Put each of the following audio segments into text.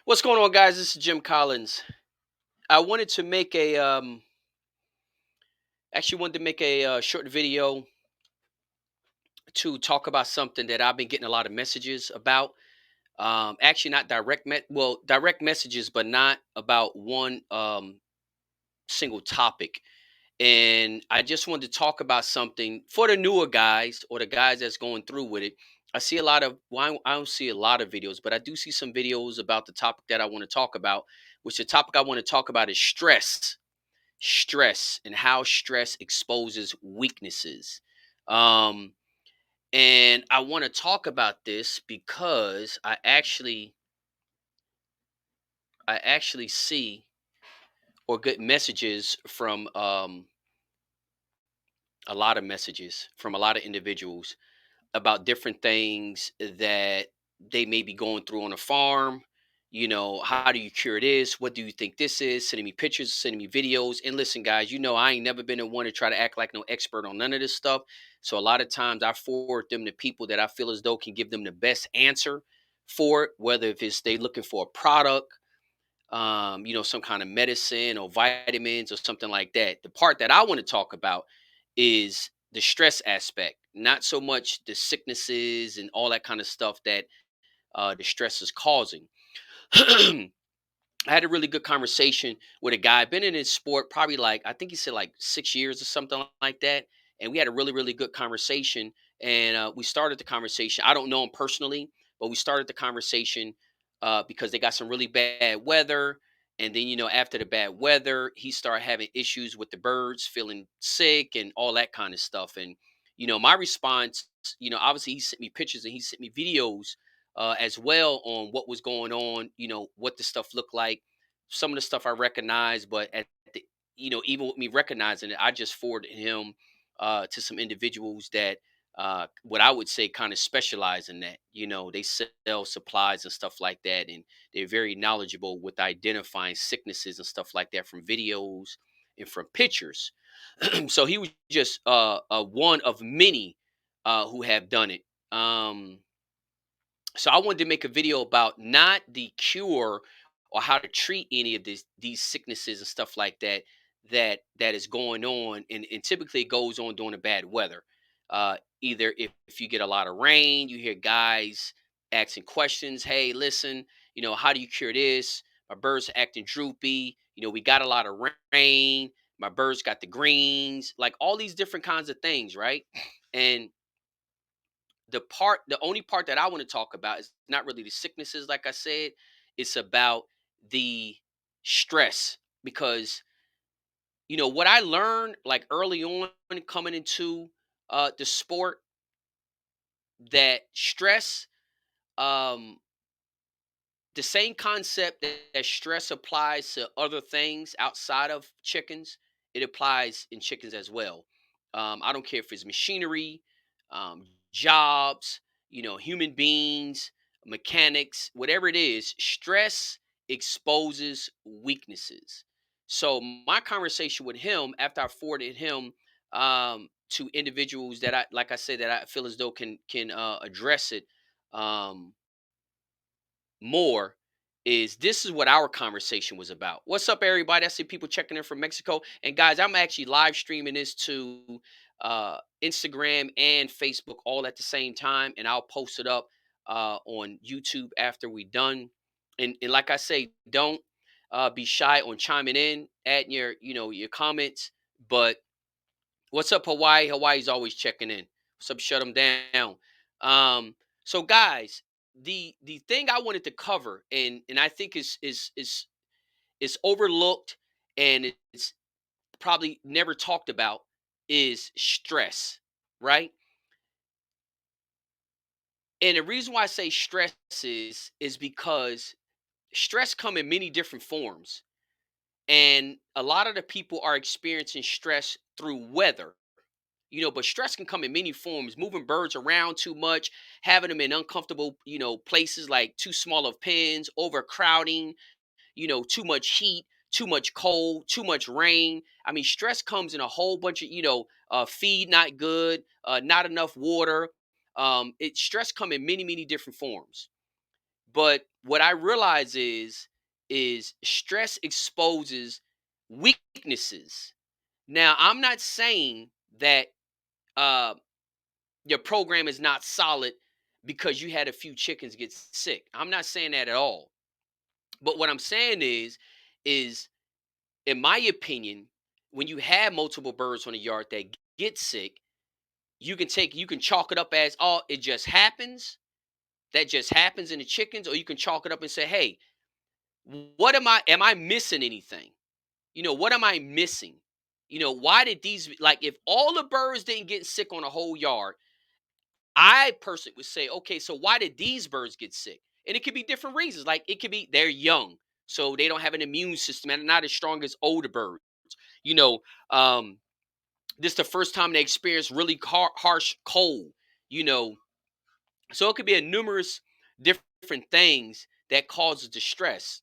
What's going on, guys? This is Jim Collins. I wanted to make a actually wanted to make a short video to talk about something that I've been getting a lot of messages about. Actually, not direct messages, but not about one single topic. And I just wanted to talk about something for the newer guys or the guys that's going through with it. I see a lot of I don't see a lot of videos, but I do see some videos about the topic that I want to talk about. Which the topic I want to talk about is stress and how stress exposes weaknesses. Um, and I want to talk about this because I actually see or get messages from a lot of messages from a lot of individuals about different things that they may be going through on a farm. How do you cure this? What do you think this is? Sending me pictures, sending me videos. And listen, guys, I ain't never been the one to try to act like no expert on none of this stuff. So a lot of times I forward them to people that I feel as though can give them the best answer for it, whether if it's they looking for a product, some kind of medicine or vitamins or something like that. The part that I want to talk about is the stress aspect, not so much the sicknesses and all that kind of stuff that the stress is causing. I had a really good conversation with a guy, been in his sport probably like, I think he said like 6 years or something like that. And we had a really, really good conversation. And we started the conversation. I don't know him personally, but we started the conversation because they got some really bad weather. And then, after the bad weather, he started having issues with the birds, feeling sick and all that kind of stuff. And, my response, obviously he sent me pictures and he sent me videos as well on what was going on, what the stuff looked like. Some of the stuff I recognize, but even with me recognizing it, I just forwarded him to some individuals that what I would say kind of specialize in that. They sell supplies and stuff like that, and they're very knowledgeable with identifying sicknesses and stuff like that from videos and from pictures. So he was just one of many who have done it. So I wanted to make a video about not the cure or how to treat any of these sicknesses and stuff like that that is going on, and typically it goes on during the bad weather. Either if you get a lot of rain, you hear guys asking questions. Hey, listen, how do you cure this? My birds are acting droopy. We got a lot of rain. My birds got the greens, like all these different kinds of things, right? And the only part that I want to talk about is not really the sicknesses, like I said. It's about the stress because what I learned like early on coming into the sport, that stress, um the same concept that stress applies to other things outside of chickens, it applies in chickens as well. I don't care if it's machinery, jobs, human beings, mechanics, whatever it is, stress exposes weaknesses. So my conversation with him after I forwarded him to individuals that like I said, that I feel as though can address it. Um, More is this is what our conversation was about. What's up, everybody? I see people checking in from Mexico. And guys, I'm actually live streaming this to Instagram and Facebook all at the same time. And I'll post it up on YouTube after we done. And like I say, don't be shy on chiming in, adding your comments. But what's up, Hawaii? Hawaii's always checking in. What's up? Shut them down. Um, so guys, the thing I wanted to cover, and I think is overlooked, and it's probably never talked about, is stress, right? And the reason why I say stress is because stress come in many different forms, and a lot of the people are experiencing stress through weather. But stress can come in many forms: moving birds around too much, having them in uncomfortable, places like too small of pens, overcrowding, too much heat, too much cold, too much rain. I mean, stress comes in a whole bunch of, feed not good, not enough water. Stress come in many, many different forms. But what I realize is stress exposes weaknesses. Now, I'm not saying that uh, your program is not solid because you had a few chickens get sick. I'm not saying that at all. But what I'm saying is in my opinion, when you have multiple birds on a yard that get sick, you can chalk it up as, oh, it just happens. That just happens in the chickens, or you can chalk it up and say, hey, what am I missing anything? What am I missing? Why did these, like, if all the birds didn't get sick on a whole yard, I personally would say, okay, so why did these birds get sick? And it could be different reasons. Like, it could be they're young, so they don't have an immune system and not as strong as older birds. You know, um, this is the first time they experience really harsh cold. You know, so it could be a numerous different things that causes the stress.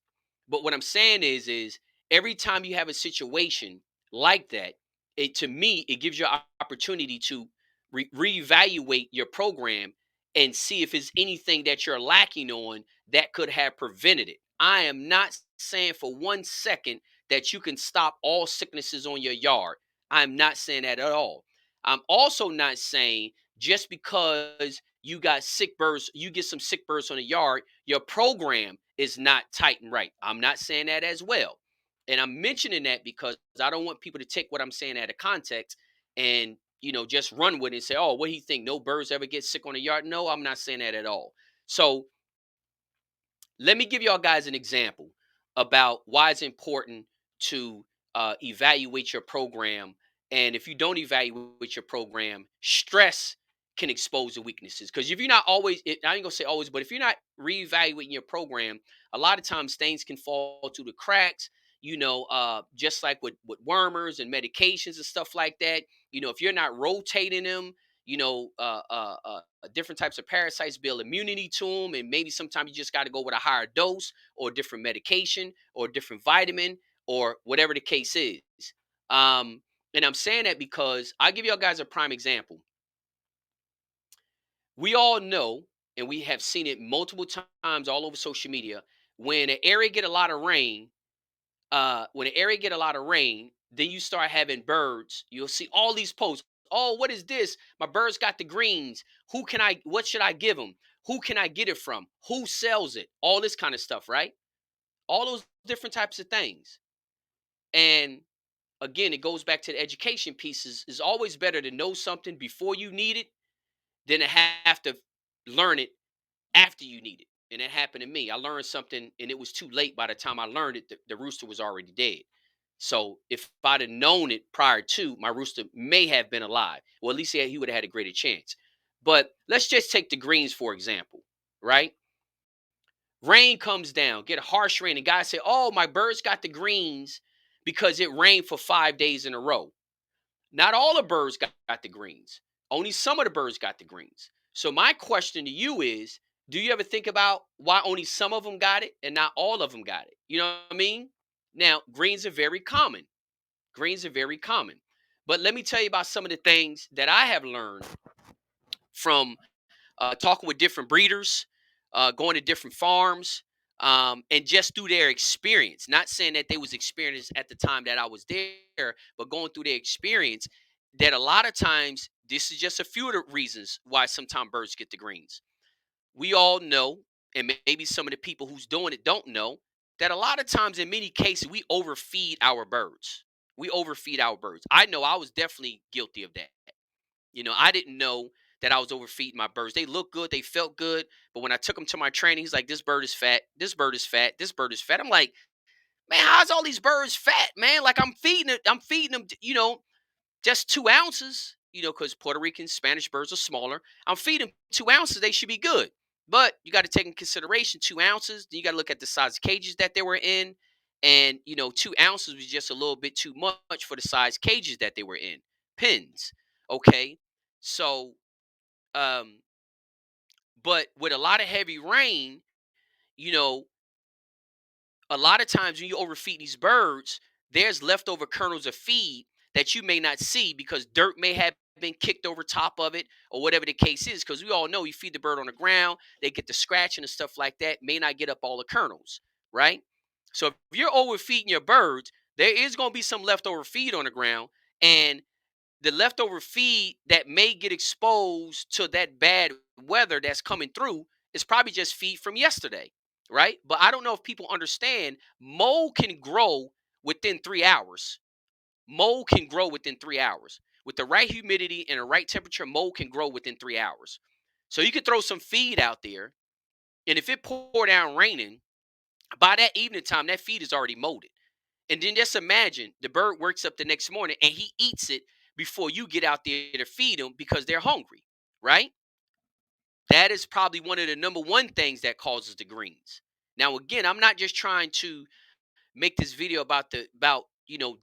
But what I'm saying is every time you have a situation like that, it to me it gives you an opportunity to reevaluate your program and see if it's anything that you're lacking on that could have prevented it. I am not saying for 1 second that you can stop all sicknesses on your yard. I'm not saying that at all. I'm also not saying just because you got sick birds, you get some sick birds on the yard, your program is not tight and right. I'm not saying that as well. And I'm mentioning that because I don't want people to take what I'm saying out of context and, just run with it and say, oh, what do you think? No birds ever get sick on the yard? No, I'm not saying that at all. So let me give y'all guys an example about why it's important to evaluate your program. And if you don't evaluate your program, stress can expose the weaknesses. Because if you're not always, I ain't gonna say always, but if you're not reevaluating your program, a lot of times things can fall through the cracks. Just like with wormers and medications and stuff like that. If you're not rotating them, different types of parasites build immunity to them, and maybe sometimes you just got to go with a higher dose or a different medication or a different vitamin or whatever the case is. Um, and I'm saying that because I'll give y'all guys a prime example. We all know, and we have seen it multiple times all over social media, when an area get a lot of rain, then you start having birds. You'll see all these posts. Oh, what is this? My birds got the greens. What should I give them? Who can I get it from? Who sells it? All this kind of stuff, right? All those different types of things. And again, it goes back to the education pieces. It's always better to know something before you need it than to have to learn it after you need it. And that happened to me. I learned something and it was too late. By the time I learned it, the rooster was already dead. So if I'd have known it prior to, my rooster may have been alive. Well, at least he would have had a greater chance. But let's just take the greens, for example, right? Rain comes down, get a harsh rain, and guys say, oh, my birds got the greens because it rained for 5 days in a row. Not all the birds got the greens. Only some of the birds got the greens. So my question to you is, do you ever think about why only some of them got it and not all of them got it? You know what I mean? Now, greens are very common. Greens are very common. But let me tell you about some of the things that I have learned from talking with different breeders, going to different farms, and just through their experience. Not saying that they was experienced at the time that I was there, but going through their experience. That a lot of times, this is just a few of the reasons why sometimes birds get the greens. We all know, and maybe some of the people who's doing it don't know, that a lot of times, in many cases, we overfeed our birds. We overfeed our birds. I know I was definitely guilty of that. I didn't know that I was overfeeding my birds. They looked good, they felt good, but when I took them to my training, he's like, "This bird is fat. This bird is fat. This bird is fat." I'm like, "Man, how's all these birds fat, man? Like I'm feeding it. I'm feeding them, just 2 ounces. Because Puerto Rican Spanish birds are smaller. I'm feeding 2 ounces. They should be good." But you got to take in consideration 2 ounces. Then you got to look at the size of cages that they were in. And, 2 ounces was just a little bit too much for the size cages that they were in. Pins. Okay. So, um, but with a lot of heavy rain, you know, a lot of times when you overfeed these birds, there's leftover kernels of feed that you may not see because dirt may have been kicked over top of it or whatever the case is. Because we all know you feed the bird on the ground, they get the scratching and stuff like that, may not get up all the kernels, right? So if you're overfeeding your birds, there is going to be some leftover feed on the ground. And the leftover feed that may get exposed to that bad weather that's coming through is probably just feed from yesterday, right? But I don't know if people understand mold can grow within 3 hours. Mold can grow within 3 hours. With the right humidity and the right temperature, mold can grow within 3 hours. So you could throw some feed out there, and if it pour down raining, by that evening time, that feed is already molded. And then just imagine the bird wakes up the next morning and he eats it before you get out there to feed them because they're hungry, right? That is probably one of the number one things that causes the greens. Now, again, I'm not just trying to make this video about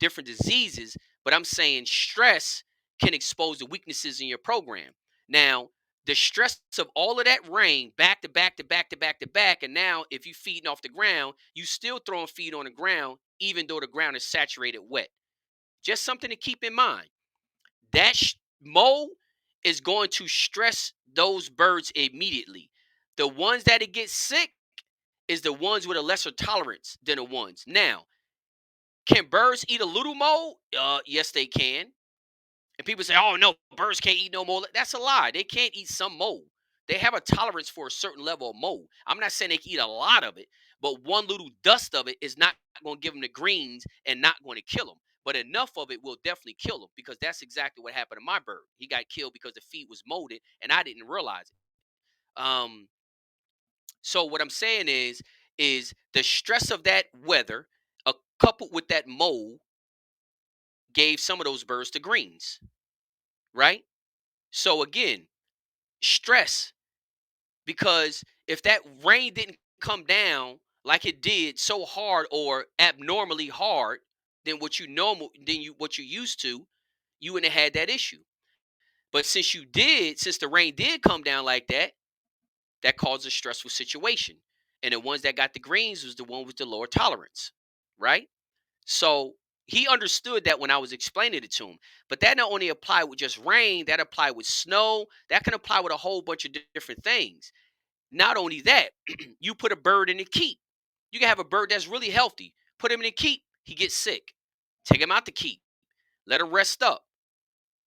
different diseases, but I'm saying stress can expose the weaknesses in your program. Now, the stress of all of that rain back to back to back to back to back, and now if you feeding off the ground, you still throwing feed on the ground, even though the ground is saturated wet. Just something to keep in mind. That mold is going to stress those birds immediately. The ones that it gets sick is the ones with a lesser tolerance than the ones. Now, can birds eat a little mold? Yes, they can. And people say, "Oh no, birds can't eat no mold." That's a lie. They can't eat some mold. They have a tolerance for a certain level of mold. I'm not saying they can eat a lot of it, but one little dust of it is not going to give them the greens and not going to kill them. But enough of it will definitely kill them because that's exactly what happened to my bird. He got killed because the feed was molded, and I didn't realize it. So what I'm saying is the stress of that weather, coupled with that mold, gave some of those birds the greens, right? So again, stress, because if that rain didn't come down like it did so hard or abnormally hard than what you used to, you wouldn't have had that issue. But since the rain did come down like that, that caused a stressful situation. And the ones that got the greens was the one with the lower tolerance, right? So he understood that when I was explaining it to him. But that not only applied with just rain, that applied with snow, that can apply with a whole bunch of different things. Not only that, you put a bird in a keep. You can have a bird that's really healthy. Put him in a keep, he gets sick. Take him out the keep. Let him rest up.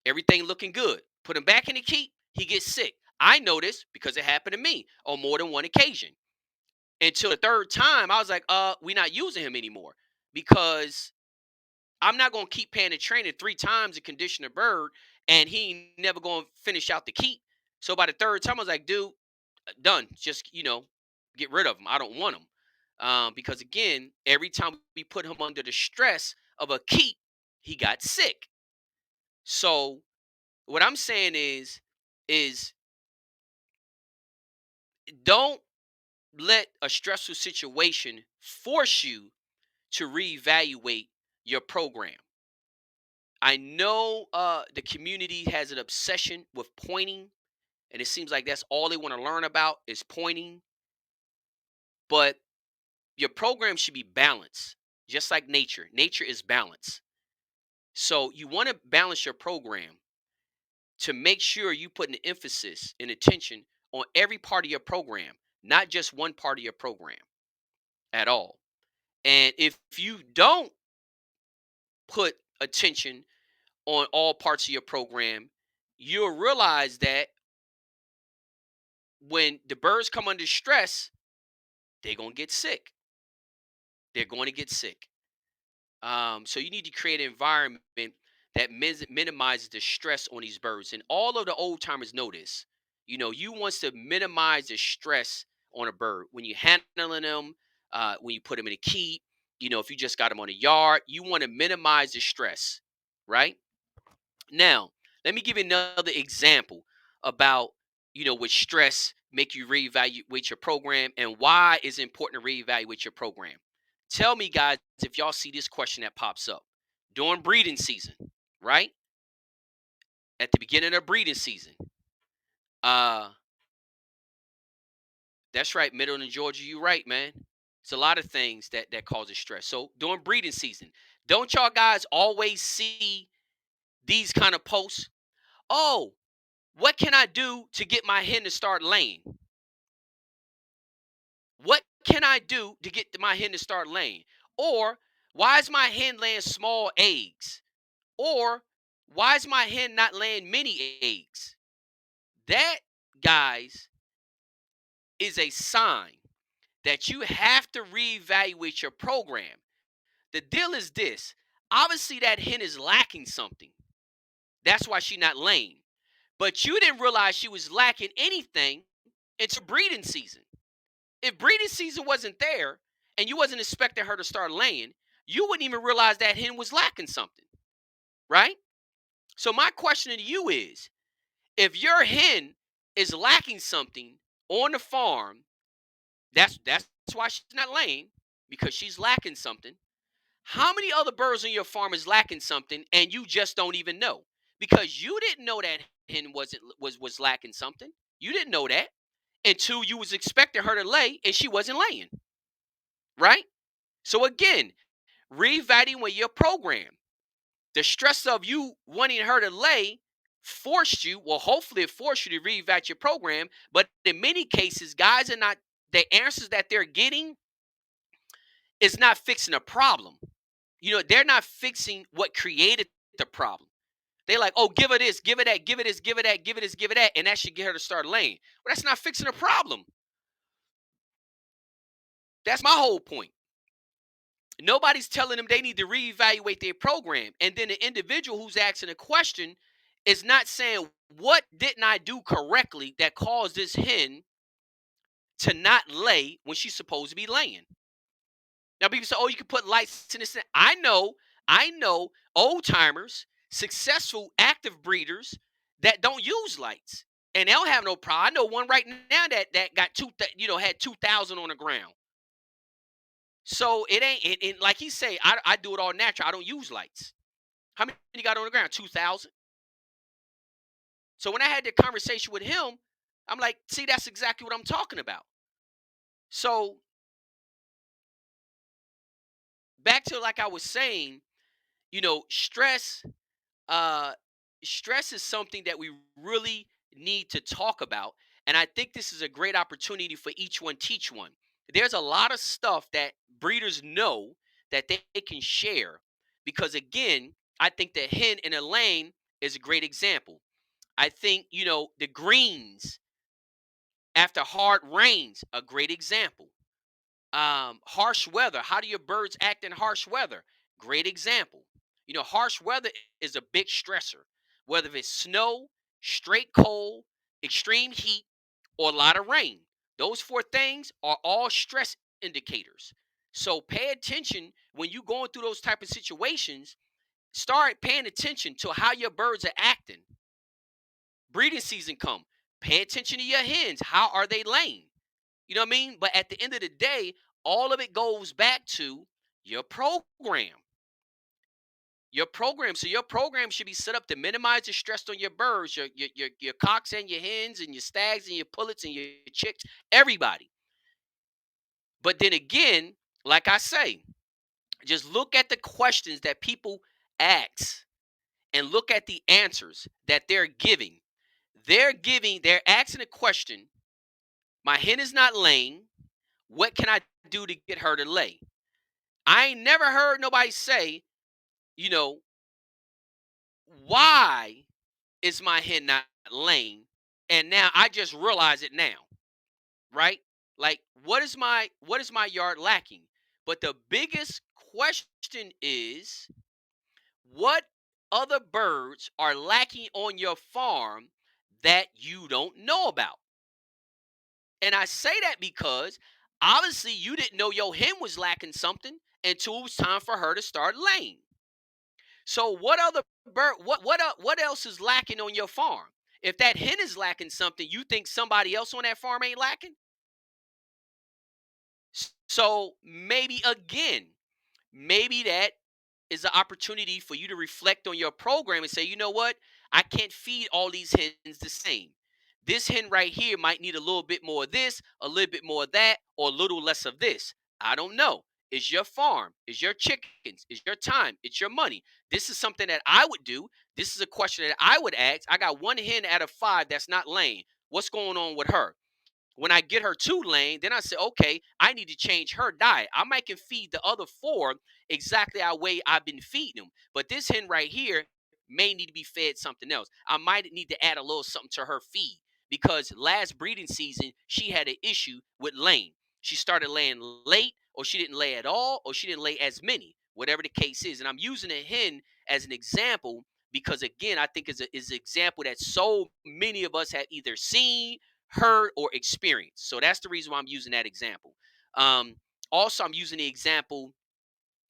Everything looking good. Put him back in the keep, he gets sick. I know this because it happened to me on more than one occasion. Until the third time, I was like, we're not using him anymore because I'm not gonna keep paying the trainer 3 times to condition a bird, and he ain't never gonna finish out the keep. So by the third time, I was like, dude, done. Just get rid of him. I don't want him. Because again, every time we put him under the stress of a keep, he got sick. So what I'm saying is don't let a stressful situation force you to reevaluate your program. I know the community has an obsession with pointing, and it seems like that's all they want to learn about is pointing. But your program should be balanced, just like nature. Nature is balance. So you want to balance your program to make sure you put an emphasis and attention on every part of your program, not just one part of your program at all. And if you don't put attention on all parts of your program, you'll realize that when the birds come under stress, they're going to get sick. They're going to get sick. So you need to create an environment that minimizes the stress on these birds. And all of the old timers know this. You wants to minimize the stress on a bird when you're handling them, when you put them in a keep. If you just got them on a yard, you want to minimize the stress, right? Now, let me give you another example about, with stress make you reevaluate your program and why it's important to reevaluate your program. Tell me, guys, if y'all see this question that pops up during breeding season, right? At the beginning of breeding season. Uh, that's right, Middle and Georgia, you right, man. It's a lot of things that causes stress. So during breeding season, don't y'all guys always see these kind of posts? Oh, what can I do to get my hen to start laying? What can I do to get my hen to start laying? Or why is my hen laying small eggs? Or why is my hen not laying many eggs? That, guys, is a sign that you have to reevaluate your program. The deal is this. Obviously, that hen is lacking something. That's why she's not laying. But you didn't realize she was lacking anything until breeding season. If breeding season wasn't there and you wasn't expecting her to start laying, you wouldn't even realize that hen was lacking something, right? So my question to you is, if your hen is lacking something on the farm, that's why she's not laying, because she's lacking something. How many other birds on your farm is lacking something and you just don't even know? Because you didn't know that hen was lacking something. You didn't know that until you was expecting her to lay and she wasn't laying, right? So again, reevaluating your program. The stress of you wanting her to lay forced you, well, hopefully it forced you to reevaluate your program. But in many cases, guys are not, the answers that they're getting is not fixing a problem. They're not fixing what created the problem. They're like, oh, give her this, give her that, give her this, give her that, give her this, give her that, and that should get her to start laying. Well, that's not fixing a problem. That's my whole point. Nobody's telling them they need to reevaluate their program. And then the individual who's asking a question is not saying, what didn't I do correctly that caused this hen to not lay when she's supposed to be laying? Now, people say, oh, you can put lights in this. I know old timers, successful active breeders that don't use lights. And they don't have no problem. I know one right now that got had 2,000 on the ground. So it ain't like he say, I do it all natural. I don't use lights. How many you got on the ground? 2,000. So when I had the conversation with him, I'm like, see, that's exactly what I'm talking about. So back to, like I was saying, stress. Uh, Stress is something that we really need to talk about, and I think this is a great opportunity for each one teach one. There's a lot of stuff that breeders know that they can share, because again, I think the hen in a lane is a great example. I think, the greens after hard rains, a great example. Harsh weather. How do your birds act in harsh weather? Great example. Harsh weather is a big stressor, whether it's snow, straight cold, extreme heat, or a lot of rain. Those four things are all stress indicators. So pay attention when you're going through those type of situations. Start paying attention to how your birds are acting. Breeding season come. Pay attention to your hens. How are they laying? You know what I mean? But at the end of the day, all of it goes back to your program. Your program. So your program should be set up to minimize the stress on your birds, your cocks and your hens and your stags and your pullets and your chicks, everybody. But then again, like I say, just look at the questions that people ask and look at the answers that they're giving. They're asking a question. My hen is not laying. What can I do to get her to lay? I ain't never heard nobody say, you know, why is my hen not laying? And now I just realize it now, right? Like, what is my yard lacking? But the biggest question is, what other birds are lacking on your farm that you don't know about? And I say that because obviously you didn't know your hen was lacking something until it was time for her to start laying. So what other bird what else is lacking on your farm? If that hen is lacking something, you think somebody else on that farm ain't lacking? So maybe again, maybe that is an opportunity for you to reflect on your program and say, you know what? I can't feed all these hens the same. This hen right here might need a little bit more of this, a little bit more of that, or a little less of this. I don't know. It's your farm, it's your chickens, it's your time, it's your money. This is something that I would do. This is a question that I would ask. I got one hen out of five that's not laying. What's going on with her? When I get her two lane, then I say, okay, I need to change her diet. I might can feed the other four exactly our way I've been feeding them. But this hen right here may need to be fed something else. I might need to add a little something to her feed because last breeding season, she had an issue with laying. She started laying late, or she didn't lay at all, or she didn't lay as many, whatever the case is. And I'm using a hen as an example because, again, I think is an example that so many of us have either seen, heard, or experienced. So that's the reason why I'm using that example. Um, Also, I'm using the example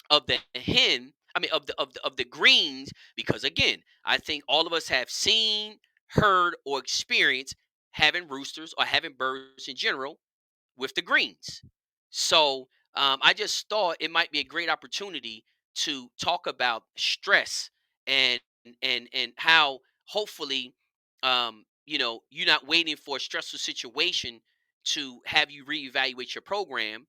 of the hen. I mean, of the greens, because again, I think all of us have seen, heard, or experienced having roosters or having birds in general with the greens. So I just thought it might be a great opportunity to talk about stress and and how hopefully you're not waiting for a stressful situation to have you reevaluate your program.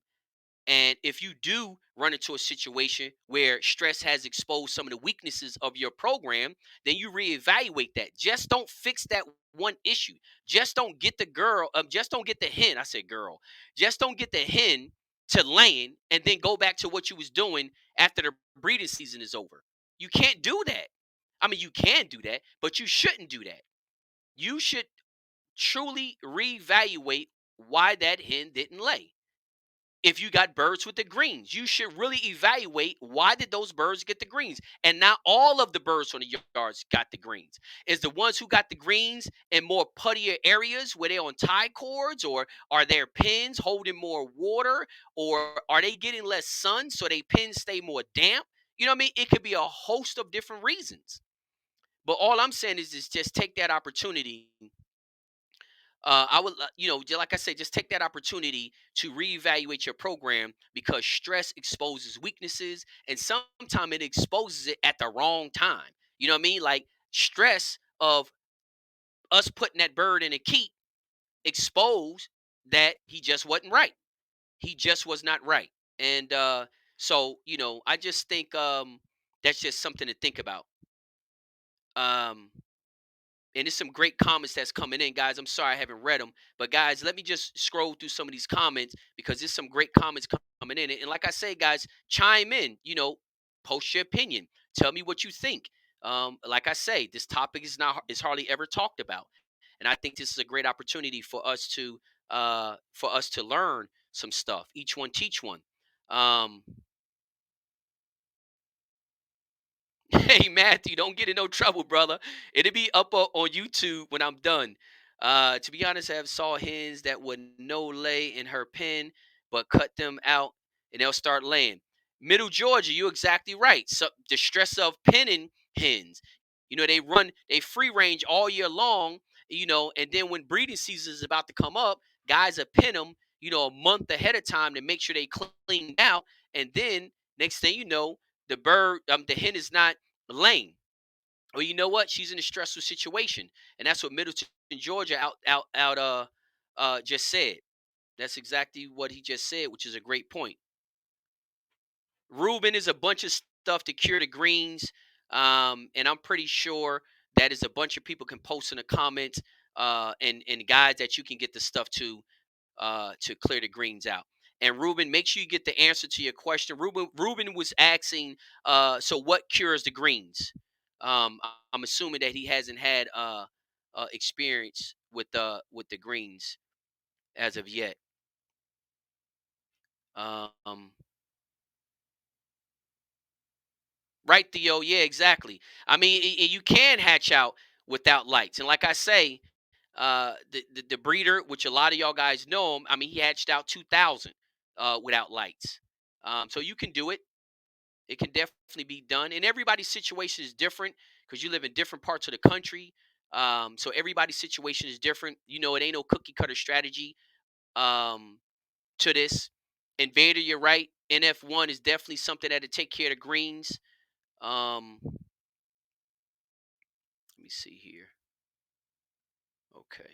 And if you do run into a situation where stress has exposed some of the weaknesses of your program, then you reevaluate that. Just don't fix that one issue. Just don't get the girl, just don't get the hen. I said girl. Just don't get the hen to laying and then go back to what you was doing after the breeding season is over. You can't do that. I mean, you can do that, but you shouldn't do that. You should truly reevaluate why that hen didn't lay. If you got birds with the greens, you should really evaluate why did those birds get the greens. And not all of the birds from the yards got the greens. Is the ones who got the greens in more puttier areas where they're on tie cords, or are their pens holding more water, or are they getting less sun so they pens stay more damp? You know what I mean? It could be a host of different reasons. But all I'm saying is just take that opportunity. I would, like I said, just take that opportunity to reevaluate your program, because stress exposes weaknesses, and sometimes it exposes it at the wrong time. You know what I mean? Like stress of us putting that bird in a keep exposed that he just wasn't right. He just was not right. And so, I just think that's just something to think about. Um, and there's some great comments that's coming in, guys. I'm sorry I haven't read them, but guys, let me just scroll through some of these comments because there's some great comments coming in. And like I say, guys, chime in. Post your opinion. Tell me what you think. Like I say, this topic is hardly ever talked about, and I think this is a great opportunity for us to learn some stuff. Each one teach one. Um, Hey Matthew, don't get in no trouble, brother. It'll be up on YouTube when I'm done. To be honest, I have saw hens that would no lay in her pen, but cut them out and they'll start laying. Middle Georgia, you're exactly right. So the stress of penning hens, they free range all year long, and then when breeding season is about to come up, guys are pin them, a month ahead of time to make sure they clean out, and then next thing you know, the hen is not laying. Well, you know what? She's in a stressful situation, and that's what Middleton, Georgia, just said. That's exactly what he just said, which is a great point. Ruben is a bunch of stuff to cure the greens, and I'm pretty sure that is a bunch of people can post in the comments, and guys that you can get the stuff to clear the greens out. And Ruben, make sure you get the answer to your question. Ruben was asking, so what cures the greens? I'm assuming that he hasn't had experience with the greens as of yet. Um, right, Theo? Yeah, exactly. I mean, you can hatch out without lights, and like I say, the breeder, which a lot of y'all guys know him. I mean, he hatched out 2,000 without lights. So you can do it. It can definitely be done, and everybody's situation is different because you live in different parts of the country. So everybody's situation is different. It ain't no cookie cutter strategy um, to this. Invader, you're right. NF1 is definitely something that'll take care of the greens. Let me see here. Okay.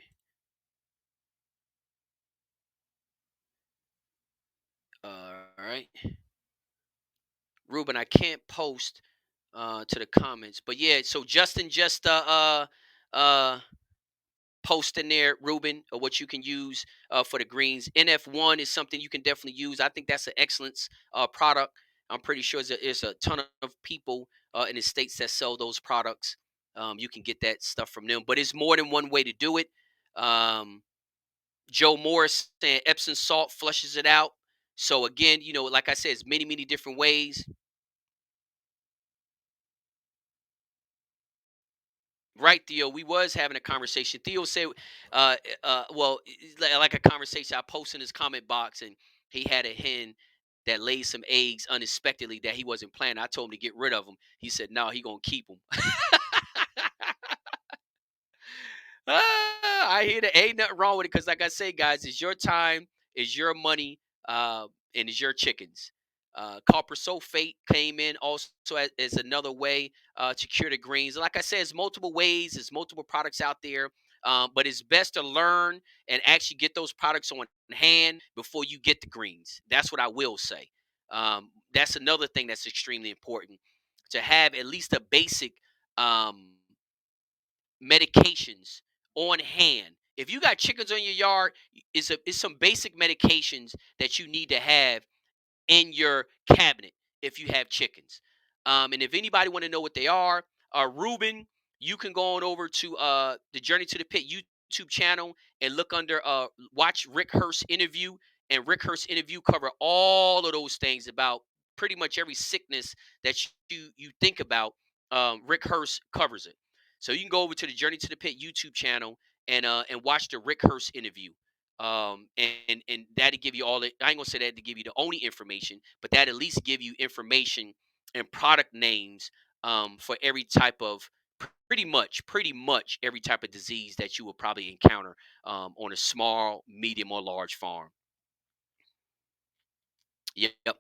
All right. Ruben, I can't post to the comments, but yeah. So Justin just uh post in there, Ruben, or what you can use for the greens. NF1 is something you can definitely use. I think that's an excellent product. I'm pretty sure there's a ton of people in the states that sell those products. You can get that stuff from them, but it's more than one way to do it. Um, Joe Morris saying Epsom salt flushes it out. So again, like I said, it's many, many different ways. Right, Theo. We was having a conversation. Theo said, well, like a conversation. I posted in his comment box, and he had a hen that laid some eggs unexpectedly that he wasn't planning. I told him to get rid of them. He said, no, he gonna keep them. I hear that ain't nothing wrong with it because, like I say, guys, it's your time, it's your money, and it's your chickens. Copper sulfate came in also as another way to cure the greens. Like I said, it's multiple ways, there's multiple products out there, but it's best to learn and actually get those products on hand before you get the greens. That's what I will say. That's another thing that's extremely important to have at least a basic um, medications on hand. If you got chickens on your yard, it's some basic medications that you need to have in your cabinet if you have chickens. And if anybody want to know what they are, Ruben, you can go on over to the Journey to the Pit YouTube channel and look under watch Rick Hurst interview. And Rick Hurst interview cover all of those things about pretty much every sickness that you think about. Rick Hurst covers it. So you can go over to the Journey to the Pit YouTube channel and watch the Rick Hurst interview. And that'll give you all the, I ain't gonna say that to give you the only information, but that at least give you information and product names for every type of pretty much every type of disease that you will probably encounter on a small, medium, or large farm. Yep.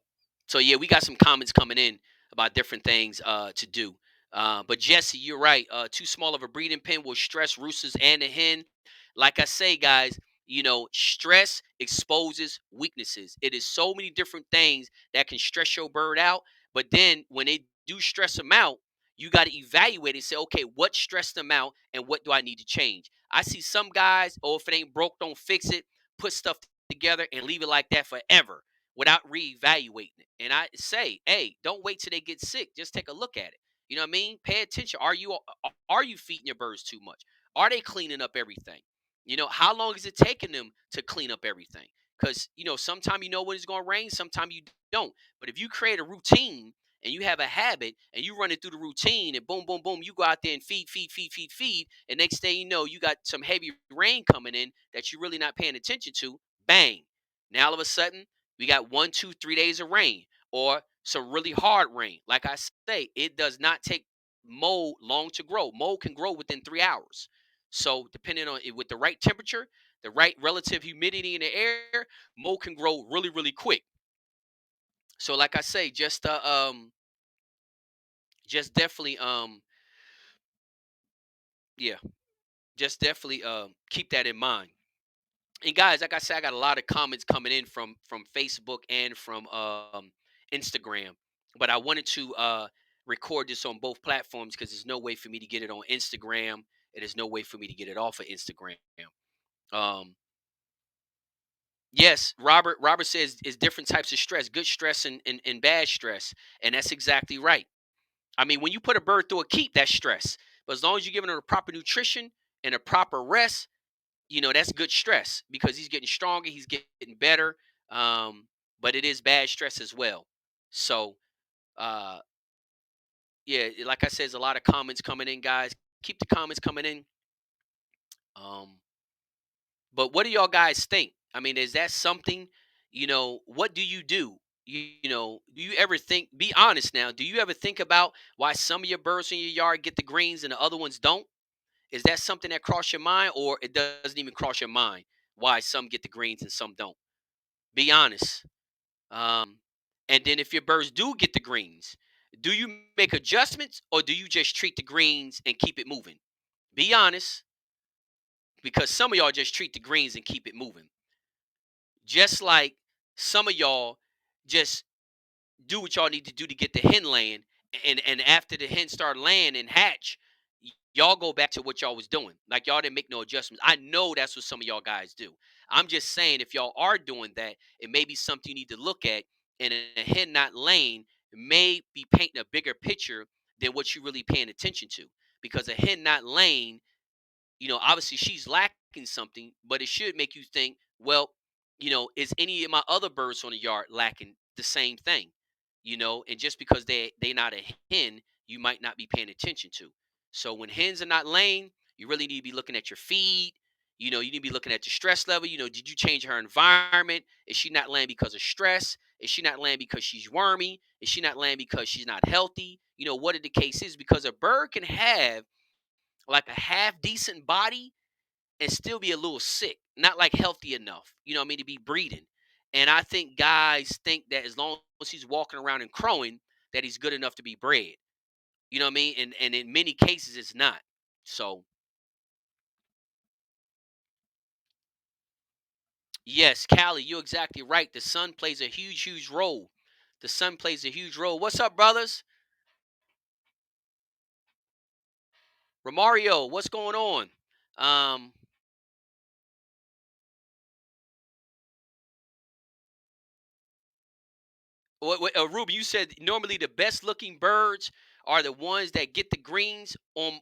So yeah, we got some comments coming in about different things to do. But Jesse, you're right. Too small of a breeding pen will stress roosters and the hen. Like I say, guys, stress exposes weaknesses. It is so many different things that can stress your bird out. But then when they do stress them out, you got to evaluate and say, okay, what stressed them out and what do I need to change? I see some guys, oh, if it ain't broke, don't fix it, put stuff together and leave it like that forever without reevaluating it. And I say, hey, don't wait till they get sick. Just take a look at it. You know what I mean? Pay attention. Are you feeding your birds too much? Are they cleaning up everything? How long is it taking them to clean up everything? Because sometimes you know when it's going to rain, sometimes you don't. But if you create a routine and you have a habit and you run it through the routine and boom, boom, boom, you go out there and feed, feed, feed, feed, feed, and next thing you know, you got some heavy rain coming in that you're really not paying attention to. Bang! Now all of a sudden we got 1, 2, 3 days of rain or some really hard rain. Like I say, it does not take mold long to grow. Mold can grow within 3 hours. So depending on it, with the right temperature, the right relative humidity in the air, mold can grow really, really quick. So like I say, just definitely yeah, just definitely keep that in mind. And guys, like I said, I got a lot of comments coming in from Facebook and from Instagram, but I wanted to record this on both platforms because there's no way for me to get it on Instagram, and there's no way for me to get it off of Instagram. Um, yes, Robert says is different types of stress, good stress and bad stress, and that's exactly right. I mean, when you put a bird through a keep, that's stress, but as long as you're giving her the proper nutrition and a proper rest, that's good stress because he's getting stronger, he's getting better. Um, but it is bad stress as well. So, uh, yeah, like I said, there's a lot of comments coming in, guys. Keep the comments coming in. Um, but what do y'all guys think? I mean, is that something, what do you do? Do you ever think, be honest now, do you ever think about why some of your birds in your yard get the greens and the other ones don't? Is that something that crossed your mind, or it doesn't even cross your mind why some get the greens and some don't? Be honest. And then if your birds do get the greens, do you make adjustments or do you just treat the greens and keep it moving? Be honest, because some of y'all just treat the greens and keep it moving. Just like some of y'all just do what y'all need to do to get the hen laying, and after the hen start laying and hatch, y'all go back to what y'all was doing. Like y'all didn't make no adjustments. I know that's what some of y'all guys do. I'm just saying if y'all are doing that, it may be something you need to look at. And a hen not laying may be painting a bigger picture than what you're really paying attention to. Because a hen not laying, obviously she's lacking something, but it should make you think, well, is any of my other birds on the yard lacking the same thing? And just because they not a hen, you might not be paying attention to. So when hens are not laying, you really need to be looking at your feed. You need to be looking at the stress level. Did you change her environment? Is she not laying because of stress? Is she not laying because she's wormy? Is she not laying because she's not healthy? What the case is, because a bird can have like a half decent body and still be a little sick, not like healthy enough, what I mean, to be breeding. And I think guys think that as long as he's walking around and crowing, that he's good enough to be bred. You know what I mean? And in many cases, it's not. So yes, Callie, you're exactly right. The sun plays a huge, huge role. The sun plays a huge role. What's up, brothers? Romario, what's going on? Um, Ruby, you said normally the best looking birds are the ones that get the greens on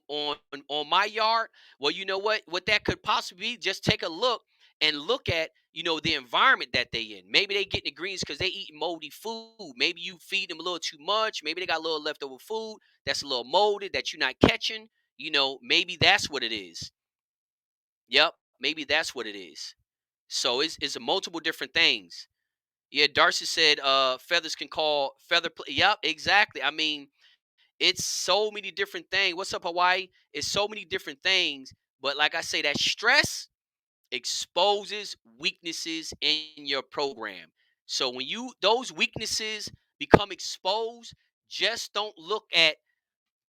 my yard. Well, you know what? What that could possibly be, just take a look and look at the environment that they in. Maybe they getting the greens because they eat moldy food. Maybe you feed them a little too much. Maybe they got a little leftover food that's a little molded that you're not catching. Maybe that's what it is. Yep, maybe that's what it is. So it's a multiple different things. Yeah, Darcy said feathers can call Yep, exactly. I mean, it's so many different things. What's up, Hawaii? It's so many different things. But like I say, that stress exposes weaknesses in your program. So when those weaknesses become exposed, just don't look at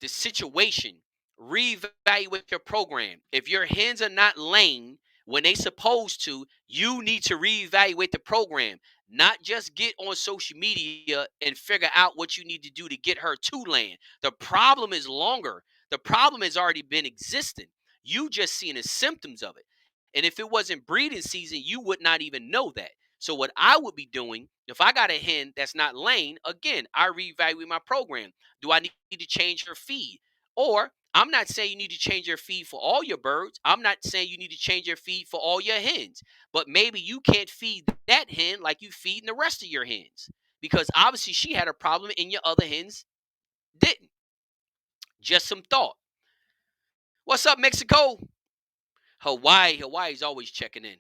the situation. Reevaluate your program. If your hens are not laying when they supposed to, you need to reevaluate the program. Not just get on social media and figure out what you need to do to get her to land. The problem is longer. The problem has already been existing. You just seeing the symptoms of it. And if it wasn't breeding season, you would not even know that. So what I would be doing, if I got a hen that's not laying, again, I reevaluate my program. Do I need to change her feed? Or I'm not saying you need to change your feed for all your birds. I'm not saying you need to change your feed for all your hens. But maybe you can't feed that hen like you feeding the rest of your hens. Because obviously she had a problem and your other hens didn't. Just some thought. What's up, Mexico? Hawaii's always checking in.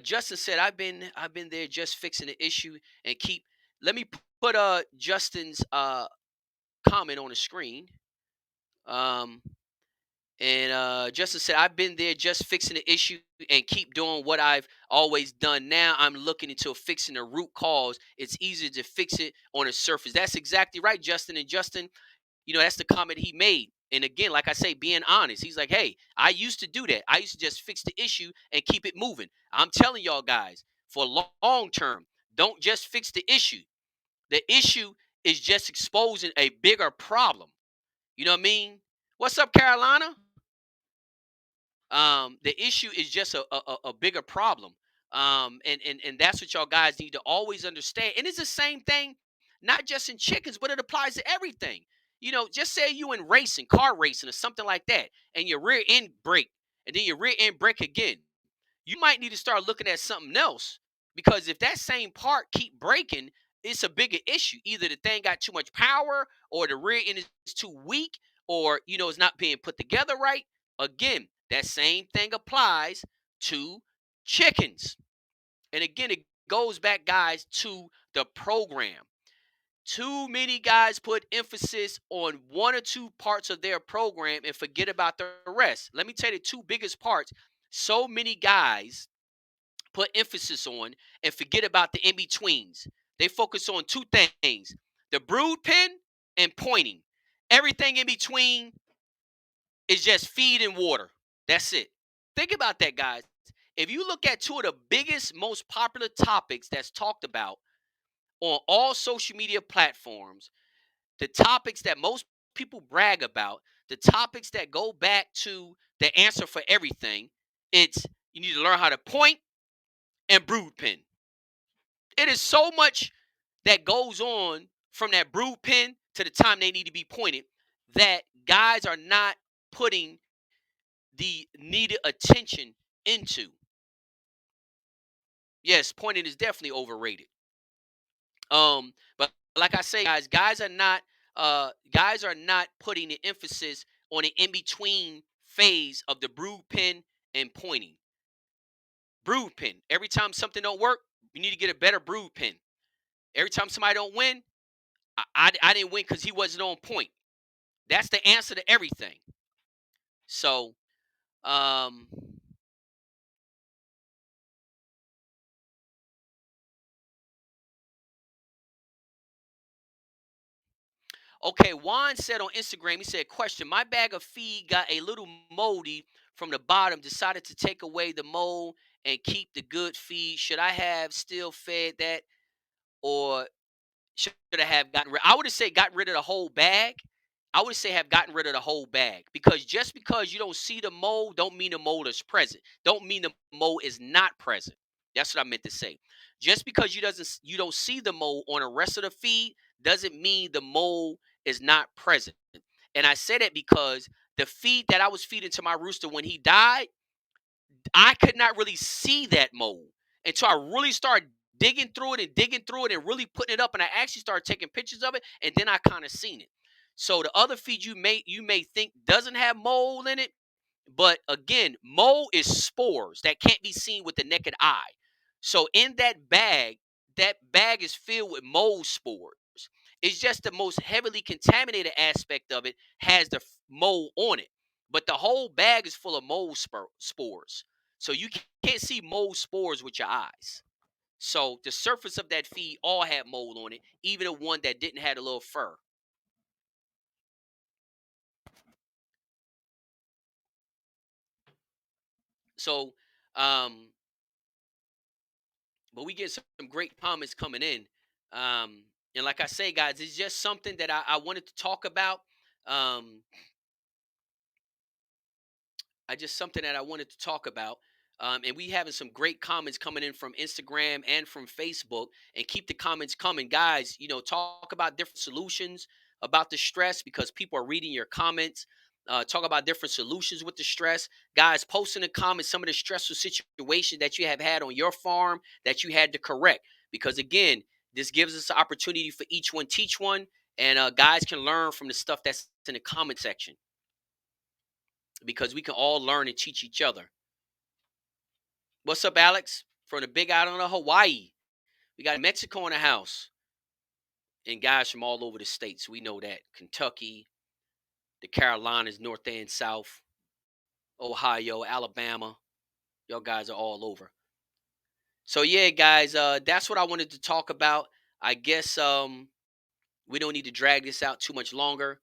Justin said, I've been there just fixing the issue and keep let me put Justin's comment on the screen. Um And Justin said, I've been there just fixing the issue and keep doing what I've always done. Now I'm looking into fixing the root cause. It's easier to fix it on the surface. That's exactly right, Justin. And Justin, that's the comment he made. And again, like I say, being honest, he's like, hey, I used to do that. I used to just fix the issue and keep it moving. I'm telling y'all guys, for long term, don't just fix the issue. The issue is just exposing a bigger problem. You know what I mean? What's up, Carolina? The issue is just a bigger problem. And that's what y'all guys need to always understand. And it's the same thing, not just in chickens, but it applies to everything. Just say you in racing, car racing or something like that, and your rear end break, and then your rear end break again. You might need to start looking at something else, because if that same part keep breaking, it's a bigger issue. Either the thing got too much power, or the rear end is too weak, or it's not being put together right. Again, that same thing applies to chickens. And again, it goes back, guys, to the program. Too many guys put emphasis on one or two parts of their program and forget about the rest. Let me tell you the two biggest parts. So many guys put emphasis on and forget about the in betweens. They focus on two things: the brood pen and pointing. Everything in between is just feed and water. That's it. Think about that, guys. If you look at two of the biggest, most popular topics that's talked about on all social media platforms, the topics that most people brag about, the topics that go back to the answer for everything, it's you need to learn how to point and brood pen. It is so much that goes on from that brood pen to the time they need to be pointed that guys are not putting the needed attention into. Yes, pointing is definitely overrated. But like I say, guys are not putting the emphasis on the in between phase of the brood pen and pointing. Brood pen. Every time something don't work, you need to get a better brood pen. Every time somebody don't win, I didn't win because he wasn't on point. That's the answer to everything. So, um, okay, Juan said on Instagram, he said, question, my bag of feed got a little moldy from the bottom, decided to take away the mold and keep the good feed. Should I have still fed that or should I have gotten rid? I would have said got rid of the whole bag. I would say have gotten rid of the whole bag because just because you don't see the mold, don't mean the mold is present. Don't mean the mold is not present. That's what I meant to say. Just because you don't see the mold on the rest of the feed doesn't mean the mold is not present. And I say that because the feed that I was feeding to my rooster when he died, I could not really see that mold until I really started digging through it and really putting it up. And I actually started taking pictures of it, and then I kind of seen it. So the other feed you may think doesn't have mold in it, but again, mold is spores that can't be seen with the naked eye. So in that bag is filled with mold spores. It's just the most heavily contaminated aspect of it has the mold on it. But the whole bag is full of mold spores. So you can't see mold spores with your eyes. So the surface of that feed all had mold on it, even the one that didn't have a little fur. So um but we get some great comments coming in. And like I say, guys, it's just something that I wanted to talk about. Um, I just something that I wanted to talk about. And we having some great comments coming in from Instagram and from Facebook. And keep the comments coming, guys. Talk about different solutions about the stress because people are reading your comments. Talk about different solutions with the stress, guys. Post in the comments some of the stressful situations that you have had on your farm that you had to correct. Because again, this gives us an opportunity for each one teach one, and guys can learn from the stuff that's in the comment section because we can all learn and teach each other. What's up, Alex? From the Big Island of Hawaii. We got Mexico in the house and guys from all over the states. We know that. Kentucky, the Carolinas, North and South, Ohio, Alabama. Y'all guys are all over. So yeah, guys, that's what I wanted to talk about. I guess we don't need to drag this out too much longer.